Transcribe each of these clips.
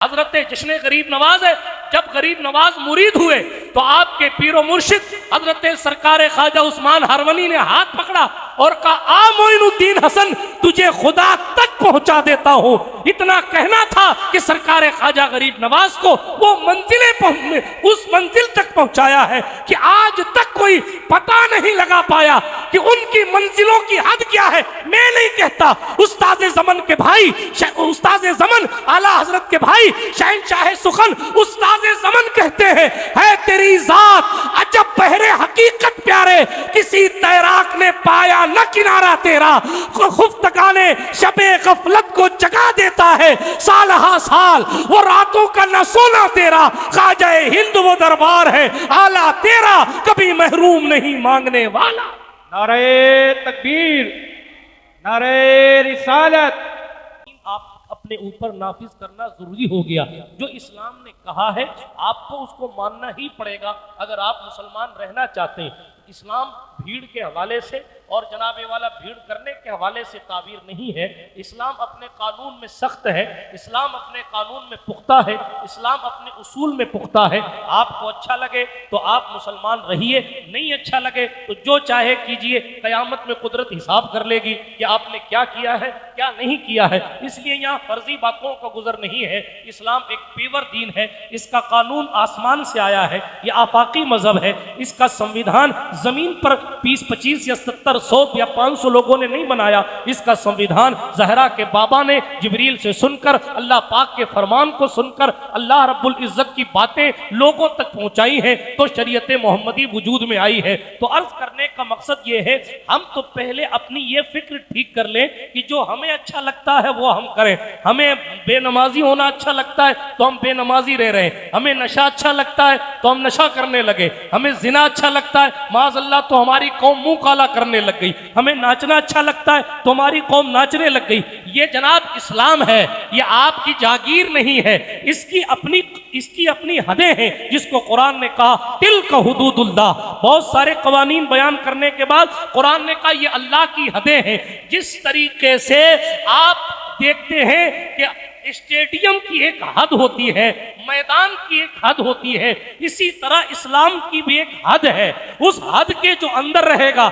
حضرت جشن غریب نواز ہے، جب غریب نواز مرید ہوئے تو آپ کے پیر و مرشد حضرت سرکار خواجہ عثمان ہرونی نے ہاتھ پکڑا اور کہا آ معین الدین حسن تجھے خدا تک پہنچا دیتا ہوں۔ اتنا کہنا تھا کہ سرکار خواجہ غریب نواز کو وہ اس منزل تک پہنچایا ہے کہ آج تک کوئی پتہ نہیں لگا پایا کہ ان کی منزلوں کی حد کیا ہے۔ میں نہیں کہتا، استاد زمن کے بھائی، استاد زمن اعلیٰ حضرت کے بھائی شہنشاہ سخن استاد زمن کہتے ہیں ہے تیری ذات عجب بحر حقیقت پیارے، کسی تیراک نے پایا نہ کنارہ تیرا، خفتگانے شب غفلت کو جگا دیتا ہے سال ہا سال، وہ راتوں کا نہ سونا تیرا، خواجہ ہند وہ دربار ہے اعلیٰ تیرا، کبھی محروم نہیں مانگنے والا۔ نعرہ تکبیر، نعرہ رسالت۔ آپ اپنے اوپر نافذ کرنا ضروری ہو گیا۔ جو اسلام نے کہا ہے آپ کو اس کو ماننا ہی پڑے گا اگر آپ مسلمان رہنا چاہتے ہیں۔ اسلام بھیڑ کے حوالے سے اور جناب والا بھیڑ کرنے کے حوالے سے تعبیر نہیں ہے۔ اسلام اپنے قانون میں سخت ہے، اسلام اپنے قانون میں پختہ ہے، اسلام اپنے اصول میں پختہ ہے۔ آپ کو اچھا لگے تو آپ مسلمان رہیے، نہیں اچھا لگے تو جو چاہے کیجئے، قیامت میں قدرت حساب کر لے گی کہ آپ نے کیا کیا ہے کیا نہیں کیا ہے۔ اس لیے یہاں فرضی باتوں کا گزر نہیں ہے۔ اسلام ایک پیور دین ہے، اس کا قانون آسمان سے آیا ہے، یہ آفاقی مذہب ہے، اس کا سنویدھان زمین پر 20 25 یا 70 100 یا 500 لوگوں نے نہیں بنایا۔ اس کا سنویدھان زہرا کے بابا نے جبریل سے سن کر، اللہ پاک کے فرمان کو سن کر اللہ رب العزت کی باتیں لوگوں تک پہنچائی ہیں تو شریعت محمدی وجود میں آئی ہے۔ تو عرض کرنے کا مقصد یہ ہے ہم تو پہلے اپنی یہ فکر ٹھیک کر لیں کہ جو ہمیں اچھا لگتا ہے وہ ہم کریں۔ ہمیں بے نمازی ہونا اچھا لگتا ہے تو ہم بے نمازی رہ رہے ہیں، ہمیں نشہ اچھا لگتا ہے تو ہم نشہ کرنے لگے، ہمیں زنا اچھا لگتا ہے معاذ اللہ تو ہماری قوم منہ کالا کرنے لگ گئی، ہمیں ناچنا اچھا لگتا ہے تو ہماری قوم ناچنے لگ گئی۔ یہ جناب اسلام ہے، یہ آپ کی جاگیر نہیں ہے، اس کی اپنی حدیں ہیں، جس کو قرآن نے کہا تلک حدود اللہ۔ بہت سارے قوانین بیان کرنے کے بعد قرآن نے کہا یہ اللہ کی حدیں ہیں۔ جس طریقے سے آپ دیکھتے ہیں کہ اسٹیڈیم کی ایک حد ہوتی ہے، میدان کی ایک حد ہوتی ہے، اسی طرح اسلام کی بھی ایک حد ہے۔ اس حد کے جو اندر رہے گا،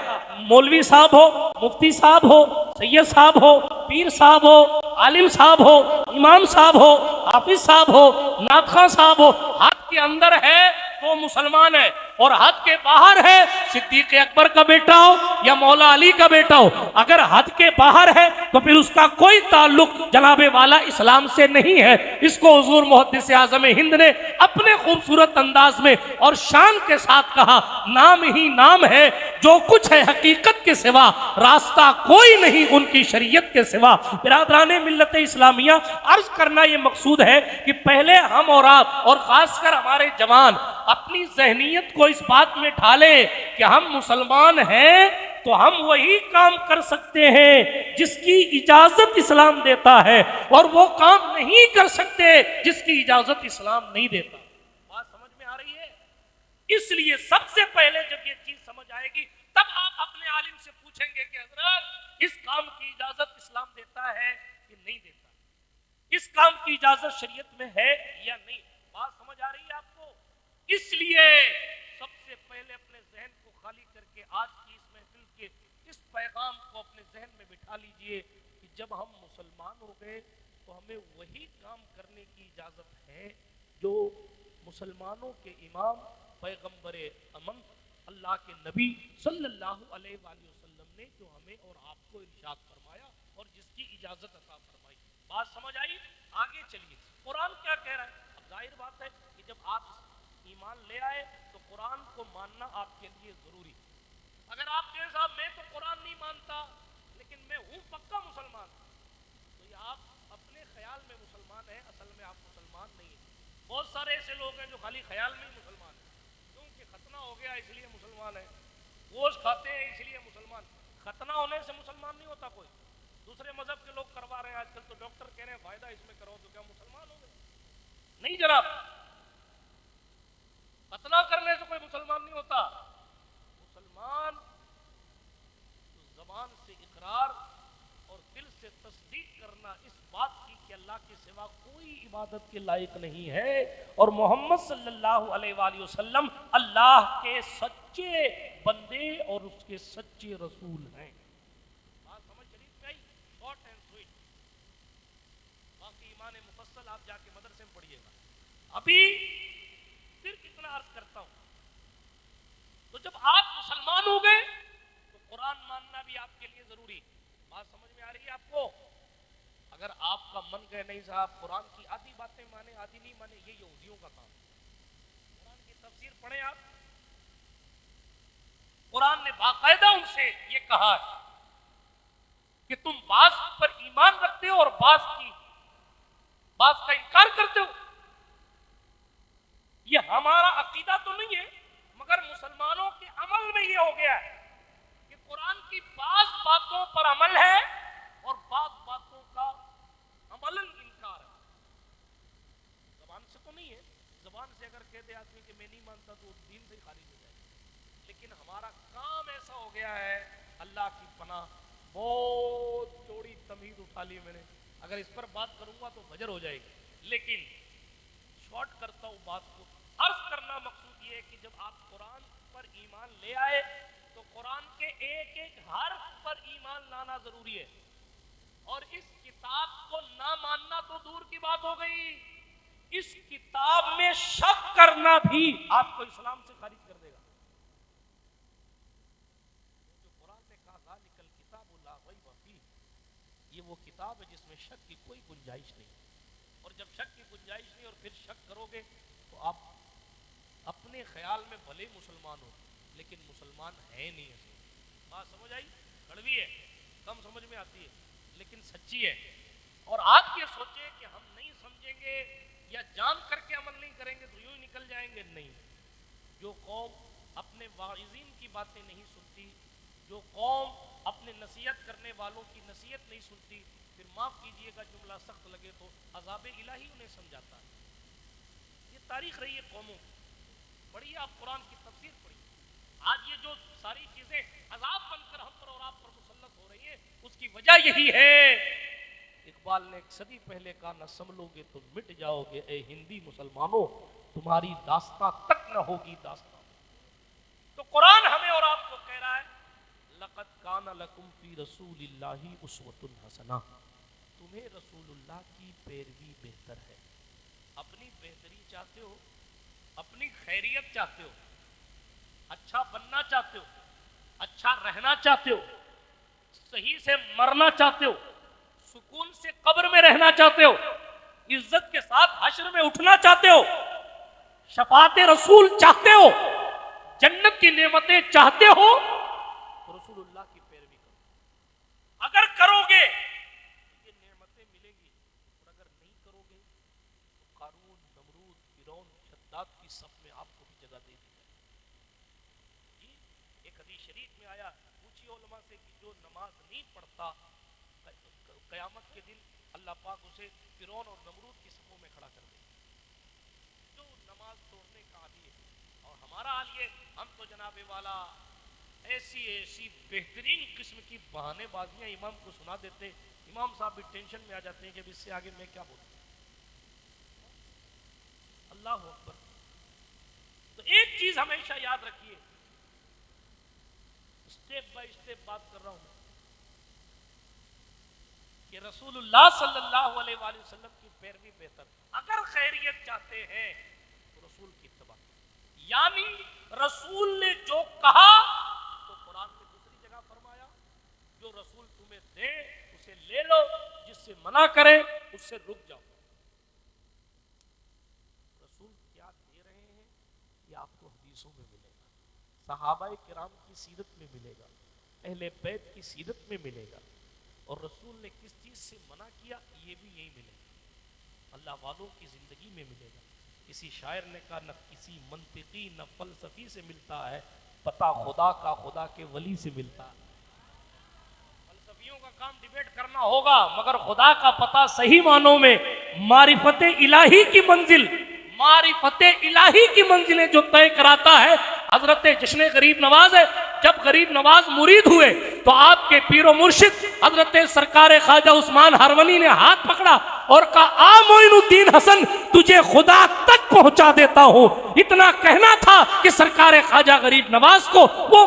مولوی صاحب ہو، مفتی صاحب ہو، سید صاحب ہو، پیر صاحب ہو، عالم صاحب ہو، امام صاحب ہو، حافظ صاحب ہو، نعت خواں صاحب ہو، حد کے اندر ہے تو مسلمان ہے، اور حد کے باہر ہے صدیق اکبر کا بیٹا ہو یا مولا علی کا بیٹا ہو، اگر حد کے باہر ہے تو پھر اس کا کوئی تعلق جناب والا اسلام سے نہیں ہے۔ اس کو حضور محدث اعظم ہند نے اپنے خوبصورت انداز میں اور شان کے ساتھ کہا، نام ہی نام ہے، جو کچھ ہے حقیقت کے سوا، راستہ کوئی نہیں ان کی شریعت کے سوا۔ برادران ملت اسلامیہ، عرض کرنا یہ مقصود ہے کہ پہلے ہم اور آپ اور خاص کر ہمارے جوان اپنی ذہنیت کو اس بات میں ڈھالیں کہ ہم مسلمان ہیں تو ہم وہی کام کر سکتے ہیں جس کی اجازت اسلام دیتا ہے، اور وہ کام نہیں کر سکتے جس کی اجازت اسلام نہیں دیتا۔ بات سمجھ میں آ رہی ہے؟ اس لیے سب سے پہلے جب یہ چیز سمجھ آئے گی تب آپ اپنے عالم سے پوچھیں گے کہ حضرت اس کام کی اجازت اسلام دیتا ہے کہ نہیں دیتا، اس کام کی اجازت شریعت میں ہے یا نہیں۔ بات سمجھ آ رہی ہے آپ کو؟ اس لیے سب سے پہلے اپنے ذہن کو خالی کر کے آج کی اس محفل کے اس پیغام کو اپنے ذہن میں بٹھا لیجئے کہ جب ہم مسلمان ہو گئے تو ہمیں وہی کام کرنے کی اجازت ہے جو مسلمانوں کے امام پیغمبر امن اللہ کے نبی صلی اللہ علیہ وآلہ وسلم نے جو ہمیں اور آپ کو ارشاد فرمایا اور جس کی اجازت عطا فرمائی۔ بات سمجھ آئی؟ آگے چلیے، قرآن کیا کہہ رہا ہے؟ اب ظاہر بات ہے کہ جب آپ ایمان لے آئے تو قرآن کو ماننا آپ کے لیے ضروری۔ اگر آپ کہیں صاحب میں تو قرآن نہیں مانتا لیکن میں ہوں پکا مسلمان، تو یہ آپ اپنے خیال میں مسلمان ہیں، اصل میں آپ مسلمان نہیں ہیں۔ بہت سارے ایسے لوگ ہیں جو خالی خیال میں ہی مسلمان ہیں، کیونکہ ختنہ ہو گیا اس لیے مسلمان ہیں، گوشت کھاتے ہیں اس لیے مسلمان۔ ختنہ ہونے سے مسلمان نہیں ہوتا کوئی۔ دوسرے مذہب کے لوگ کروا رہے ہیں آج کل، تو ڈاکٹر کہہ رہے ہیں فائدہ اس میں کرو تو کیا مسلمان ہو گئے؟ نہیں جناب، ختنہ کرنے سے کوئی مسلمان نہیں ہوتا۔ مسلمان زبان سے اقرار اور دل سے تصدیق کرنا اس بات کی کہ اللہ کے سوا کوئی عبادت کے لائق نہیں ہے اور محمد صلی اللہ علیہ وآلہ وسلم اللہ کے سچے بندے اور اس کے سچے رسول ہیں. بات سمجھ شریف میں آئی؟ Short and sweet. باقی ایمان مفصل آپ جا کے مدرسے میں پڑھیے گا. ابھی صرف اتنا عرض کرتا ہوں، تو جب آپ مسلمان ہو گئے تو قرآن ماننا بھی آپ کے لیے ضروری. بات سمجھ میں آ رہی ہے آپ کو؟ اگر آپ کا من کہے نہیں صاحب قرآن کی آدھی باتیں مانے آدھی نہیں مانے، یہ یہودیوں کا کام. قرآن کی تفسیر پڑھیں آپ. قرآن نے باقاعدہ ان سے یہ کہا ہے کہ تم بعض پر ایمان رکھتے ہو اور بعض کا انکار کرتے ہو. یہ ہمارا عقیدہ تو نہیں ہے، مگر مسلمانوں کے عمل میں یہ ہو گیا ہے کہ قرآن کی بعض باتوں پر عمل ہے اور بعض باتوں کا عملاً انکار ہے. زبان سے تو نہیں ہے، زبان سے اگر کہہ دے آدمی کہ میں نہیں مانتا تو دین سے خارج ہو جائے، لیکن ہمارا کام ایسا ہو گیا ہے. اللہ کی پناہ، بہت چوڑی تمہید اٹھا لی میں نے، اگر اس پر بات کروں گا تو فجر ہو جائے گی، لیکن شارٹ کرتا ہوں بات کو. عرض کرنا مقصود یہ ہے کہ جب آپ قرآن پر ایمان لے آئے تو قرآن کے ایک ایک حرف پر ایمان لانا ضروری ہے، اور اس کتاب کو نہ ماننا تو دور کی بات ہو گئی، اس کتاب میں شک کرنا بھی آپ کو اسلام سے خارج کر دے گا. جو قرآن نے کہا ذالک الکتاب لا ریب فیہ، یہ وہ کتاب ہے جس میں شک کی کوئی گنجائش نہیں. اور جب شک کی گنجائش نہیں اور پھر شک کرو گے تو آپ اپنے خیال میں بھلے مسلمان ہو لیکن مسلمان ہے نہیں. ایسے بات سمجھ آئی؟ کڑوی ہے، کم سمجھ میں آتی ہے لیکن سچی ہے. اور آپ یہ سوچیں کہ ہم نہیں سمجھیں گے یا جان کر کے عمل نہیں کریں گے تو یوں ہی نکل جائیں گے، نہیں. جو قوم اپنے واعظین کی باتیں نہیں سنتی، جو قوم اپنے نصیحت کرنے والوں کی نصیحت نہیں سنتی، پھر معاف کیجئے گا جملہ سخت لگے تو عذاب الہی انہیں سمجھاتا ہے. یہ تاریخ رہی ہے قوموں کی. پڑھیے آپ قرآن کی تفسیر پڑھیے. آج یہ جو ساری چیزیں عذاب بن کر ہم پر اور آپ پر مسلط ہو رہی ہیں اس کی وجہ یہی ہے. اقبال نے ایک صدی پہلے کہا نہ سنبھلو گے تو مٹ جاؤ گے اے ہندی مسلمانوں، تمہاری داستاں تک نہ ہوگی داستاں. تو قرآن ہمیں اور آپ کو کہہ رہا ہے لقد کان لکم فی رسول اللہ اسوۃ حسنہ، تمہیں رسول اللہ کی پیروی بہتر ہے. اپنی بہتری چاہتے ہو، اپنی خیریت چاہتے ہو، اچھا بننا چاہتے ہو، اچھا رہنا چاہتے ہو، صحیح سے مرنا چاہتے ہو، سکون سے قبر میں رہنا چاہتے ہو، عزت کے ساتھ حشر میں اٹھنا چاہتے ہو، شفاعت رسول چاہتے ہو، جنت کی نعمتیں چاہتے ہو تو رسول اللہ کی پیروی کرو. اگر کرو گے یہ نعمتیں ملیں گی، اور اگر نہیں کرو گے تو قارون، نمرود، فرعون، شداد کی صف میں آپ کو بھی جگہ دے دی جائے. جی ایک حدیث شریف میں آیا، پوچھیے علماء سے کہ جو نماز نہیں پڑھتا قیامت کے دن اللہ پاک اسے فرعون اور نمرود کی صفوں میں کھڑا کر دے. جو نماز توڑنے کا عادی ہے. اور ہمارا حال یہ، ہم تو جناب والا ایسی بہترین قسم کی بہانے بازیاں امام کو سنا دیتے، امام صاحب بھی ٹینشن میں آ جاتے ہیں کہ اب اس سے آگے میں کیا بولوں. اللہ اکبر. تو ایک چیز ہمیشہ یاد رکھیے، اسٹیپ بائی اسٹیپ بات کر رہا ہوں کہ رسول اللہ صلی اللہ علیہ وآلہ وسلم کی پیروی بہتر. اگر خیریت چاہتے ہیں تو رسول کی اتباع، یعنی رسول نے جو کہا تو قرآن میں دوسری جگہ فرمایا جو رسول تمہیں دے اسے لے لو، جس سے منع کرے اس سے رک جاؤ. رسول کیا دے رہے ہیں یہ آپ کو حدیثوں میں ملے گا، صحابہ کرام کی سیرت میں ملے گا، اہل بیت کی سیرت میں ملے گا. اور رسول نے کس چیز سے منع کیا یہ بھی یہی ملے گا، اللہ والوں کی زندگی میں ملے گا. کسی شاعر نے کہا نہ کسی منطقی نہ فلسفی سے ملتا ہے، پتہ خدا کا خدا کے ولی سے ملتا ہے. فلسفیوں کا کام ڈیبیٹ کرنا ہوگا، مگر خدا کا پتہ صحیح معنوں میں معرفت الہی کی منزل، معرفت الہی کی منزلیں جو طے کراتا ہے حضرت جشن غریب نواز ہے. جب غریب نواز مرید ہوئے تو آپ کے پیر و مرشد حضرت سرکار خواجہ عثمان ہرونی نے ہاتھ پکڑا اور کہا آ معین الدین حسن تجھے خدا تک پہنچا دیتا ہوں. اتنا کہنا تھا کہ سرکار خواجہ غریب نواز کو وہ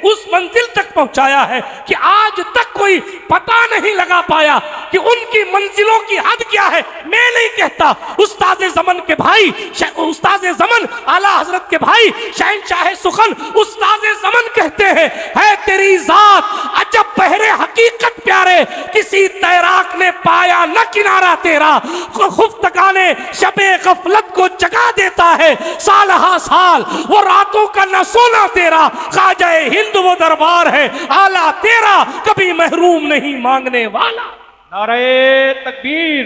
اس منزل تک پہنچایا ہے کہ آج تک کوئی پتہ نہیں لگا پایا کہ ان کی منزلوں کی حد کیا ہے. میں نہیں کہتا, استاد زمن کے بھائی, استاد زمن اعلیٰ حضرت کے بھائی شہنشاہ سخن استاد زمن کہتے ہیں ہے تیری ذات عجب بحر حقیقت پیارے, کسی تیراک نے پایا نہ کنارہ تیرا, خفتگانے شب غفلت کو جگا دیتا ہے سالہا سال, وہ راتوں کا نہ سونا تیرا, خواجہ ہند وہ دربار ہے اعلیٰ تیرا, کبھی محروم نہیں مانگنے والا. نعرہ تکبیر,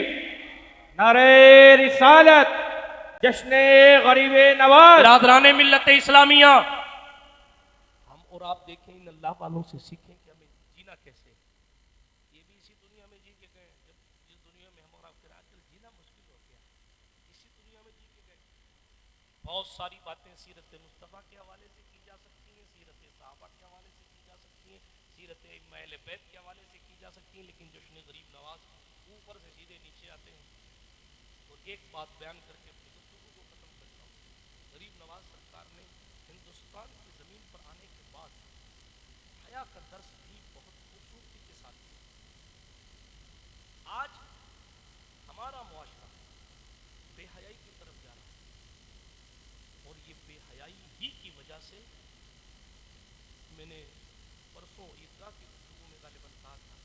نعرہ رسالت, جشن غریب نواز. برادران ملت اسلامیہ, ہم اور آپ دیکھیں ان اللہ والوں سے سیکھیں کہ ہمیں جینا کیسے. یہ بھی اسی دنیا میں جی کے گئے, جس دنیا میں ہم اور آپ آج کل جینا مشکل ہو گیا, اسی دنیا میں جی کے گئے. بہت ساری باتیں سیرت مصطفیٰ کے حوالے سے کی جا سکتی ہیں, سیرت صحابہ کے حوالے سے کی جا سکتی ہیں, سیرت ائمہ اہل بیت کے حوالے سے کی جا سکتی ہیں, لیکن جشن غریب نواز اوپر سے سیدھے نیچے آتے ہیں. اور ایک بات بیان کر کے اپنی گفتگو کو ختم کرتا ہوں. غریب نواز سرکار نے ہندوستان کی زمین پر آنے کے بعد حیا کا درس بھی بہت خوبصورتی کے ساتھ دیا. آج ہمارا معاشرہ بے حیائی کی طرف جا رہا ہے, اور یہ بے حیائی ہی کی وجہ سے, میں نے پرسوں عیدگاہ کی گفتگو میں غالباً کہا تھا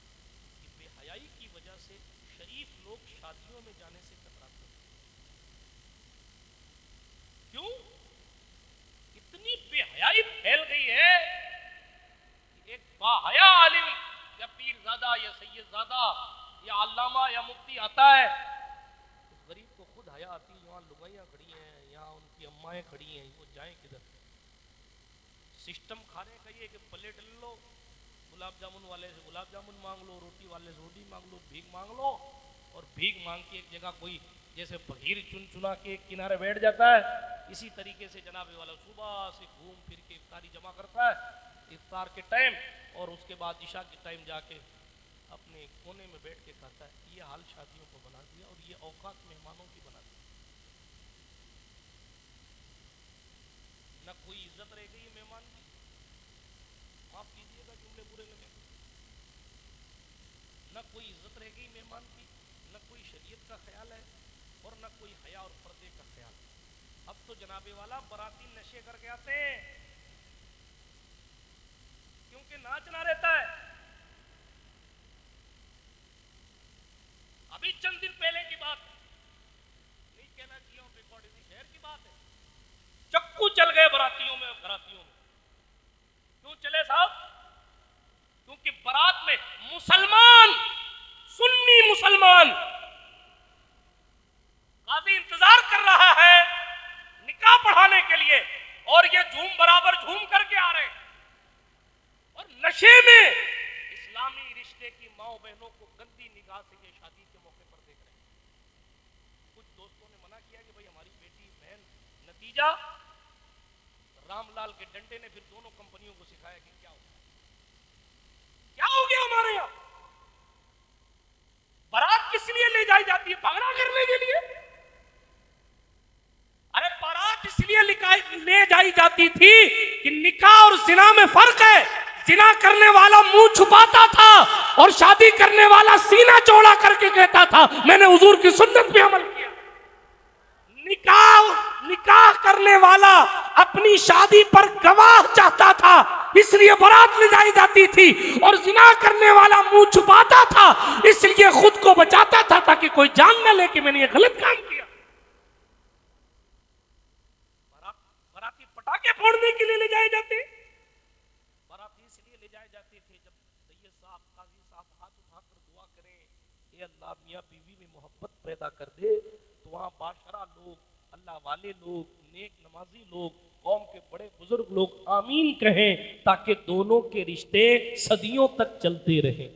کہ بے حیائی کی وجہ سے شریف لوگ شادیوں میں جانے سے کتراتے ہیں. کیوں؟ اتنی بے حیائی پھیل گئی ہے کہ ایک باحیا عالم یا پیر زادہ یا سید زادہ یا علامہ یا مفتی آتا ہے, اس غریب کو خود حیا آتی ہے, یہاں لگائیاں کھڑی ہیں, یہاں ان کی امائیں کھڑی ہیں, وہ جائیں کدھر. سسٹم کھانے کا یہ کہ پلیٹ لے لو, گلاب جامن والے سے گلاب جامن مانگ لو, روٹی والے سے روٹی مانگ لو, بھیک مانگ لو, اور بھیک مانگ کے ایک جگہ کوئی جیسے بغیر چن چنا کے ایک کنارے بیٹھ جاتا ہے, اسی طریقے سے جناب والا صبح سے گھوم پھر کے افطاری جمع کرتا ہے افطار کے ٹائم, اور اس کے بعد عشاء کے ٹائم جا کے اپنے کونے میں بیٹھ کے کھاتا ہے. یہ حال شادیوں کو بنا دیا, اور یہ اوقات مہمانوں کی بنا دیا. نہ کوئی عزت رہ گئی مہمان کی, معاف کیجیے گا جملے برے لگے, نہ کوئی عزت رہ گئی مہمان کی, نہ کوئی شریعت کا خیال ہے, اور نہ کوئی حیا اور پردے کا خیال. اب تو جناب والا باراتی نشے کر کے آتے ہیں, کیونکہ ناچنا رہتا ہے. ابھی چند دن پہلے کی بات ہے, نہیں کہنا چاہیے ہوں, ریکارڈ اسی شہر کی بات ہے, چکو چل گئے براتیوں میں, گھراتیوں میں. کیوں چلے صاحب؟ کیونکہ برات میں مسلمان, سنی مسلمان, قاضی انتظار کر رہا ہے نکاح پڑھانے کے لیے, اور یہ جھوم برابر جھوم کر کے آ رہے ہیں, اور نشے میں اسلامی رشتے کی ماؤں بہنوں کو گندی نگاہ سے یہ شادی کے موقع پر دیکھ رہے ہیں. کچھ دوستوں نے منع کیا کہ بھائی ہماری بیٹی بہن, نتیجہ رام لال کے ڈنڈے نے پھر دونوں کمپنیوں کو سکھایا کہ کیا ہو گیا ہمارے یہاں. بارات کس لیے لے جائی جاتی ہے؟ پگڑا کرنے کے لیے. ارے بارات اس لیے لے جائی جاتی تھی کہ نکاح اور زنا میں فرق ہے. زنا کرنے والا منہ چھپاتا تھا, اور شادی کرنے والا سینہ چوڑا کر کے کہتا تھا میں نے حضور کی سنت پہ عمل کیا. نکاح کرنے والا اپنی شادی پر گواہ چاہتا تھا, اس لیے برات لے جائی جاتی تھی, اور زنا کرنے والا منہ چھپاتا تھا, اس لیے خود کو بچاتا تھا تاکہ کوئی جان نہ لے کہ میں نے یہ غلط کام کیا. براتی پٹاخے پھوڑنے کے لیے لے جائے جاتے, براتی اس لیے لے جائے جاتے تھے جب سید صاحب, قاضی صاحب ہاتھ اٹھا کر دعا کریں اے اللہ میاں بیوی میں محبت پیدا کر دے, تو وہاں باشرہ لوگ, اللہ والے لوگ, نیک نمازی لوگ, قوم کے بڑے بزرگ لوگ آمین کہیں تاکہ دونوں کے رشتے صدیوں تک چلتے رہیں.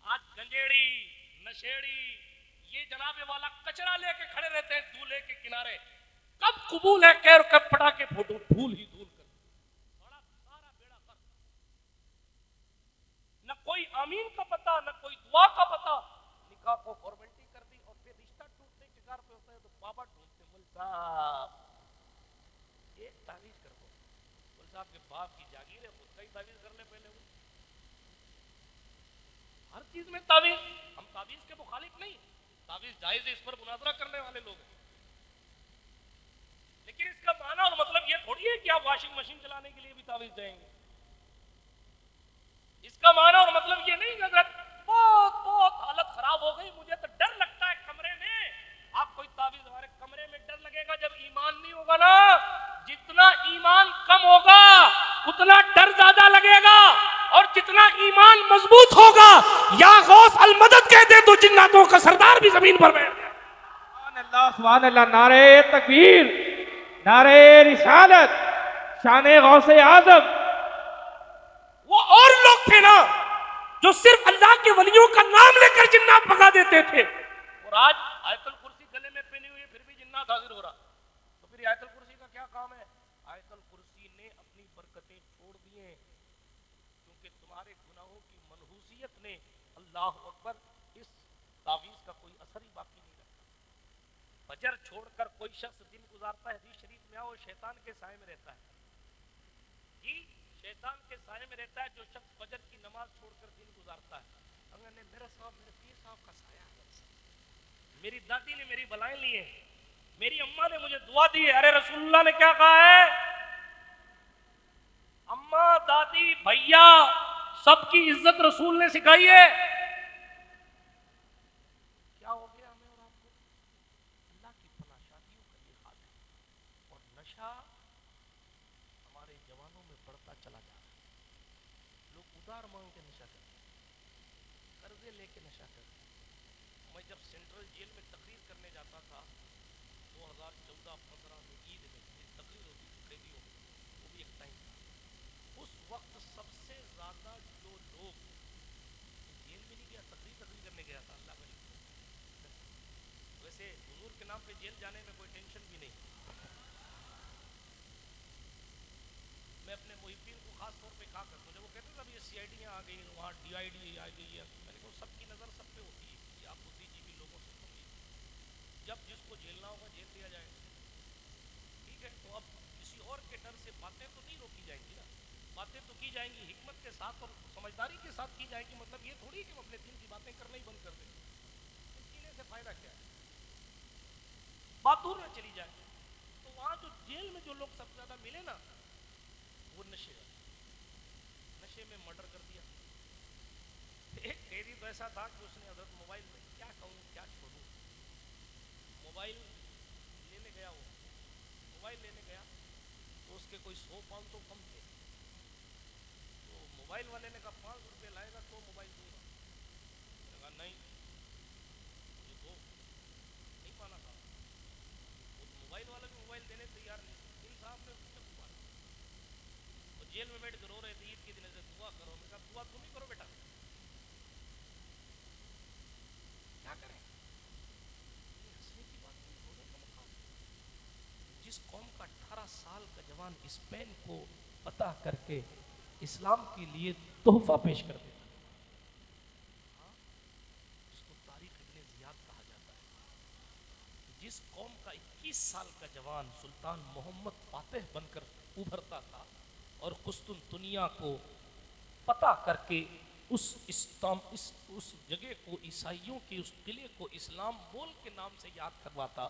آج گنجیڑی, نشیڑی, یہ جناب والا کچرا لے کے کھڑے رہتے ہیں دولہے کے کنارے. کب قبول ہے خیر, کب پٹاخے پھوٹو, دھول ہی دھول کر. بڑا سارا بیڑا کر آمین کا پتہ نہ کوئی دعا کا پتہ. نکاح کو فارمیلٹی کر دی اور پھر رشتہ ٹوٹنے کے کار پہ ہوتا ہے تو بابا ڈھونڈتے مل صاحب ایک تعویذ کر دو. مل صاحب کے باپ کی جاگیر ہے خود کا ہی تعویذ کر لے پہلے. وہ ہر چیز میں تعویذ. ہم تعویذ کے مخالف نہیں, تعویذ جائز ہے, اس پر مناظرہ کرنے والے لوگ ہیں, لیکن اس کا معنی اور مطلب یہ تھوڑی ہے کہ آپ واشنگ مشین چلانے کے لیے بھی تعویذ دیں گے. اس کا معنی اور مطلب یہ نہیں کہ حضرت بہت حالت خراب ہو گئی, مجھے تو ڈر لگتا ہے کمرے میں. آپ کوئی تعویذ ہمارے کمرے میں ڈر لگے گا جب ایمان نہیں ہوگا نا. جتنا ایمان کم ہوگا اتنا ڈر زیادہ لگے گا, اور جتنا ایمان مضبوط ہوگا یا غوث المدد کہتے تو جناتوں کا سردار بھی زمین پر بیٹھ جائے. سبحان اللہ سبحان اللہ. نعرہ تکبیر, نعرہ رسالت, شان غوث اعظم. وہ اور لوگ تھے نا جو صرف اللہ کے ولیوں کا نام لے کر جنات بھگا دیتے تھے, اور آج آیت الکرسی گلے میں پہنی ہوئی پھر بھی جنات حاضر ہو رہا. تو پھر آیت الکرسی کا کیا کام ہے؟ آیت الکرسی نے اپنی برکتیں چھوڑ دی ہیں کیونکہ تمہارے گناہوں کی منحوسیت نے, اللہ اکبر, اس تعویذ کا کوئی اثر ہی باقی نہیں رکھا. فجر چھوڑ کر کوئی شخص دن گزارتا ہے, حدیث شریف میں آؤ, شیطان کے سائے میں رہتا ہے. جی شیطان کے سائے میں رہتا ہے جو شخص فجر کی نماز چھوڑ کر دن گزارتا ہے. اگر نے میرے پیر صاحب کا سایہ ہے, میری دادی نے میری بلائیں لی ہیں, میری اماں نے مجھے دعا دی ہے. ارے رسول اللہ نے کیا کہا ہے؟ اماں, دادی, بھیا سب کی عزت رسول نے سکھائی ہے. کیا ہو گیا ہمیں اور آپ کو؟ اللہ کی پناہ شادیوں کا یہ حال ہے, اور نشہ ہمارے جوانوں میں بڑھتا چلا جا رہا ہے. لوگ ادھار مانگ کے نشہ کرتے ہیں, قرضے لے کے نشہ کرتے ہیں. میں جب سینٹرل جیل میں تقریر کرنے جاتا تھا 2014-15 میں, عید میں ایک تقریر ہوتی تھی قیدیوں میں, وہ بھی ایک ٹائم تھا. اس وقت سب سے زیادہ جو لوگ, جیل میں نہیں گیا, تقریر کرنے گیا تھا, اللہ کا شکر. ویسے حضور کے نام پہ جیل جانے میں کوئی ٹینشن بھی نہیں. میں اپنے محبین کو خاص طور پہ کہا کرتا ہوں, جب وہ کہتے ہیں اب یہ سی آئی ڈیاں آ گئی, وہاں ڈی آئی ڈی آ گئی ہے, میں نے کہا سب کی نظر سب پہ ہوتی ہے, یہ آپ بدھی جیوی لوگوں سے سنیے. جب جس کو جیلنا ہوگا جیل دیا جائے گا, ٹھیک ہے. تو اب کسی اور کے ڈر سے باتیں تو نہیں روکی جائیں گی نا, باتیں تو کی جائیں گی حکمت کے ساتھ اور سمجھداری کے ساتھ کی جائیں گی. مطلب یہ تھوڑی کہ ہم اپنے دین کی باتیں کرنا ہی بند کر دیں, سینے سے فائدہ کیا ہے, بات دور نہ چلی جائے. تو وہاں جو جیل میں جو لوگ سب سے زیادہ ملے نا, وہ نشے میں مرڈر کر دیا. ایک قیدی تو ایسا تھا کہ اس نے حضرت موبائل میں, کیا کہوں کیا چھوڑوں, موبائل لینے گیا, وہ موبائل لینے گیا تو اس کے کوئی 100-500 کم تھے. تو موبائل والے نے کہا 500 روپے لائے گا تو موبائل دوں گا. میں نے کہا نہیں, مجھے دو. نہیں مانا تھا. موبائل والا بھی موبائل دینے تیار نہیں. ان صاحب نے جیل میں بیٹھ کر رو رہے تھے, عید کے دن سے دعا کرو. میں کہا دعا تم ہی کرو بیٹا, کیا کریں. ہنسنے کی بات نہیں, رونے کا مقام. جس قوم کا 18 سال کا جوان اسپین کو فتح کر کے اسلام کے لیے تحفہ پیش کر دیتا, اس کو طارق ابن زیاد کہا جاتا ہے. جس قوم کا 21 سال کا جوان سلطان محمد فاتح بن کر ابھرتا تھا اور قسطنطنیہ کو فتح کر کے اس جگہ کو, عیسائیوں کے اس قلعے کو اسلام بول کے نام سے یاد کرواتا,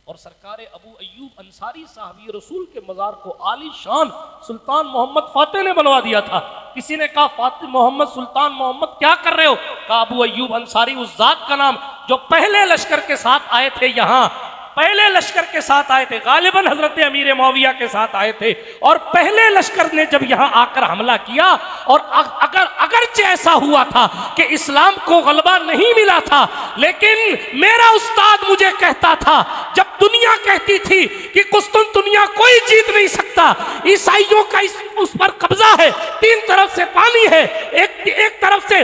اور سرکار ابو ایوب انصاری صحابی رسول کے مزار کو عالی شان سلطان محمد فاتح نے بنوا دیا تھا. کسی نے کہا فاتح محمد, سلطان محمد کیا کر رہے ہو؟ کہا ابو ایوب انصاری اس ذات کا نام جو پہلے لشکر کے ساتھ آئے تھے, یہاں پہلے لشکر کے ساتھ آئے تھے, غالباً حضرت امیر معاویہ کے ساتھ آئے تھے, اور پہلے لشکر نے جب یہاں آ کر حملہ کیا, اور اگرچہ ایسا ہوا تھا کہ اسلام کو غلبہ نہیں ملا تھا, لیکن میرا استاد مجھے کہتا تھا جب دنیا کہتی تھی کہ قسطنطنیہ کوئی جیت نہیں سکتا, عیسائیوں کا اس پر قبضہ ہے, 3 طرف سے پانی ہے, ایک طرف سے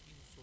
300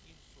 300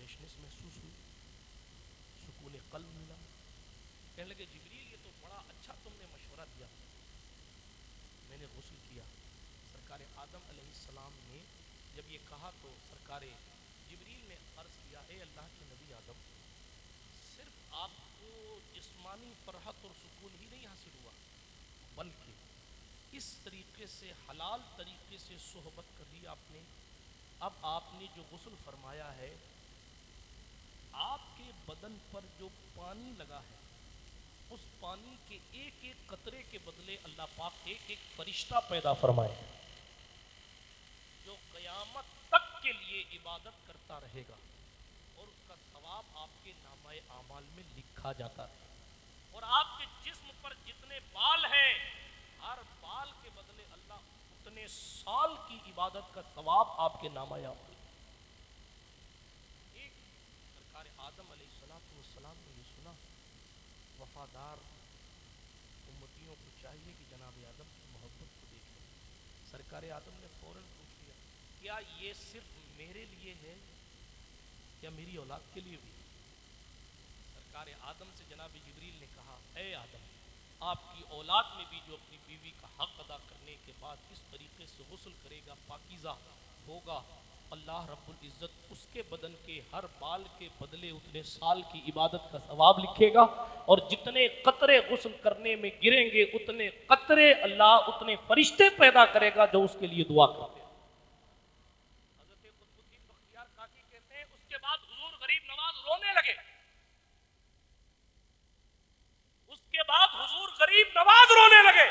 فریشنس محسوس ہوئی، سکون قلب ملا. کہنے لگے جبریل یہ تو بڑا اچھا تم نے مشورہ دیا. میں نے غسل کیا. سرکار آدم علیہ السلام نے جب یہ کہا تو سرکار جبریل نے عرض کیا، اے اللہ کے نبی آدم، صرف آپ کو جسمانی فرحت اور سکون ہی نہیں حاصل ہوا، بلکہ اس طریقے سے حلال طریقے سے صحبت کر لی آپ نے. اب آپ نے جو غسل فرمایا ہے، آپ کے بدن پر جو پانی لگا ہے، اس پانی کے ایک ایک قطرے کے بدلے اللہ پاک ایک ایک فرشتہ پیدا فرمائے جو قیامت تک کے لیے عبادت کرتا رہے گا، اور اس کا ثواب آپ کے نامہ اعمال میں لکھا جاتا ہے. اور آپ کے جسم پر جتنے بال ہیں، ہر بال کے بدلے اللہ اتنے سال کی عبادت کا ثواب آپ کے نامہ اعمال. ایک سرکار آدم علیہ السلام نے یہ سنا. وفادار امتیوں کو چاہیے کہ جناب آدم کی محبت کو دیکھیں. سرکار آدم نے فوراً پوچھ لیا، کیا یہ صرف میرے لیے ہے یا میری اولاد کے لیے بھی؟ سرکار آدم سے جناب جبریل نے کہا، اے آدم، آپ کی اولاد میں بھی جو اپنی بیوی کا حق ادا کرنے کے بعد اس طریقے سے غسل کرے گا، پاکیزہ ہوگا، اللہ رب العزت اس کے بدن کے ہر بال کے بدلے اتنے سال کی عبادت کا ثواب لکھے گا. اور جتنے قطرے غسل کرنے میں گریں گے، اتنے قطرے اللہ اتنے فرشتے پیدا کرے گا جو اس کے لیے دعا کرتے ہیں. حضرت قطب الدین بختیار کاکی کہتے ہیں، اس کے بعد حضور غریب نواز رونے لگے. اس کے بعد حضور غریب نواز رونے لگے،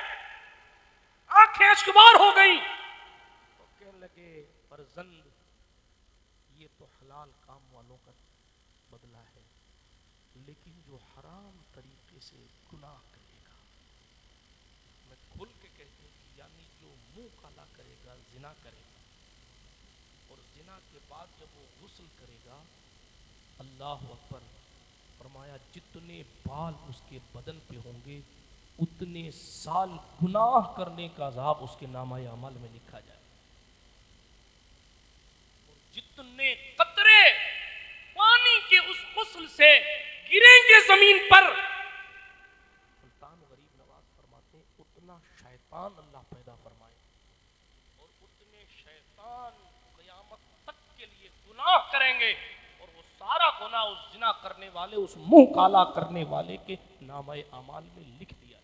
آنکھیں اشکبار ہو گئی. تو کہنے لگے، فرزند، یہ تو حلال کام والوں کا بدلہ ہے، لیکن جو حرام طریقے سے گناہ کرے گا، میں کھل کے کہتی ہوں کہ یعنی جو منہ کالا کرے گا، زنا کرے گا، اور زنا کے بعد جب وہ غسل کرے گا، اللہ اکبر، فرمایا جتنے بال اس کے بدن پہ ہوں گے اتنے سال گناہ کرنے کا عذاب اس کے نامہ اعمال میں لکھا جائے. اور جتنے قطرے پانی کے اس غسل سے گریں گے زمین پر، سلطان غریب نواز فرماتے ہیں اتنا شیطان اللہ پیدا فرمائے، اور اتنے شیطان قیامت تک کے لیے گناہ کریں گے، اور وہ سارا گناہ اس زنا کرنے والے، اس منہ کالا کرنے والے کے نامہ اعمال میں لکھ دیا.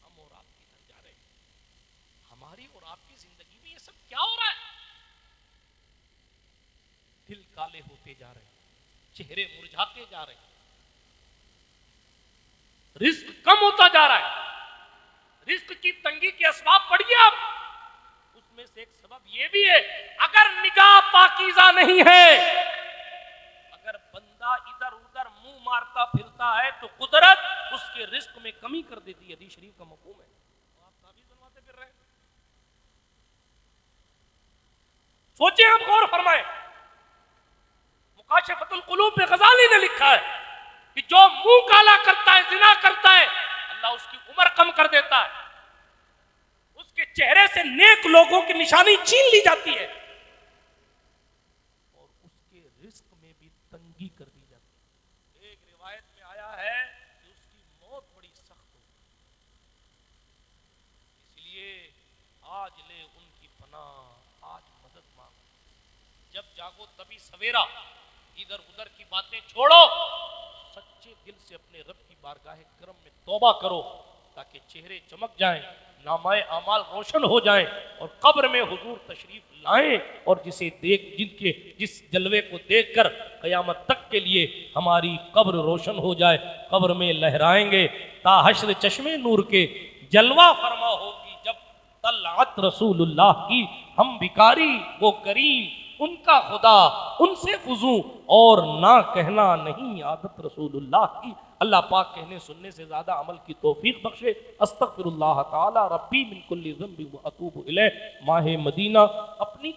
ہم اور آپ کدھر جا رہے ہیں؟ ہماری اور آپ کی زندگی میں یہ سب کیا ہو رہا ہے؟ دل کالے ہوتے جا رہے ہیں، چہرے مرجھاتے جا رہے ہیں، رزق کم ہوتا جا رہا ہے. رزق کی تنگی کے اسباب پڑھیے آپ. اس میں سے ایک سبب یہ بھی ہے، اگر نگاہ پاکیزہ نہیں ہے، اگر بندہ ادھر ادھر منہ مارتا پھرتا ہے تو قدرت اس کے رزق میں کمی کر دیتی ہے. حدیث شریف کا مفہوم ہے. تو آپ تعبیر بنواتے پھر رہے ہیں. سوچیں، آپ غور فرمائیں. مکاشفۃ القلوب میں غزالی نے لکھا ہے کہ جو منہ کالا کرتا ہے، زنا کرتا ہے، اللہ اس کی عمر کم کر دیتا ہے، اس کے چہرے سے نیک لوگوں کی نشانی چھین لی جاتی ہے، اور اس کے رزق میں بھی تنگی کر دی جاتی ہے. ایک روایت میں آیا ہے کہ اس کی موت بڑی سخت ہوئی. اس لیے آج لے ان کی پناہ، آج مدد مانگ. جب جاگو تبھی سویرا، ادھر ادھر کی باتیں چھوڑو، سچے دل سے اپنے رب کی بارگاہ کرم میں توبہ کرو تاکہ چہرے چمک جائیں، نامہ اعمال روشن ہو جائیں، اور قبر میں حضور تشریف لائیں، اور جس جلوے کو دیکھ کر قیامت تک کے لیے ہماری قبر روشن ہو جائے. قبر میں لہرائیں گے تا حشر چشمے نور کے جلوہ فرما ہوگی. جب طلعت رسول اللہ کی ہم بھکاری، وہ کریم ان کا خدا ان سے فزوں، اور نہ کہنا نہیں عادت رسول اللہ کی. اللہ پاک کہنے سننے سے زیادہ عمل کی توفیق بخشے. استغفر اللہ تعالی ربی من کل ذنب و اتوب الیہ. ماہ مدینہ اپنی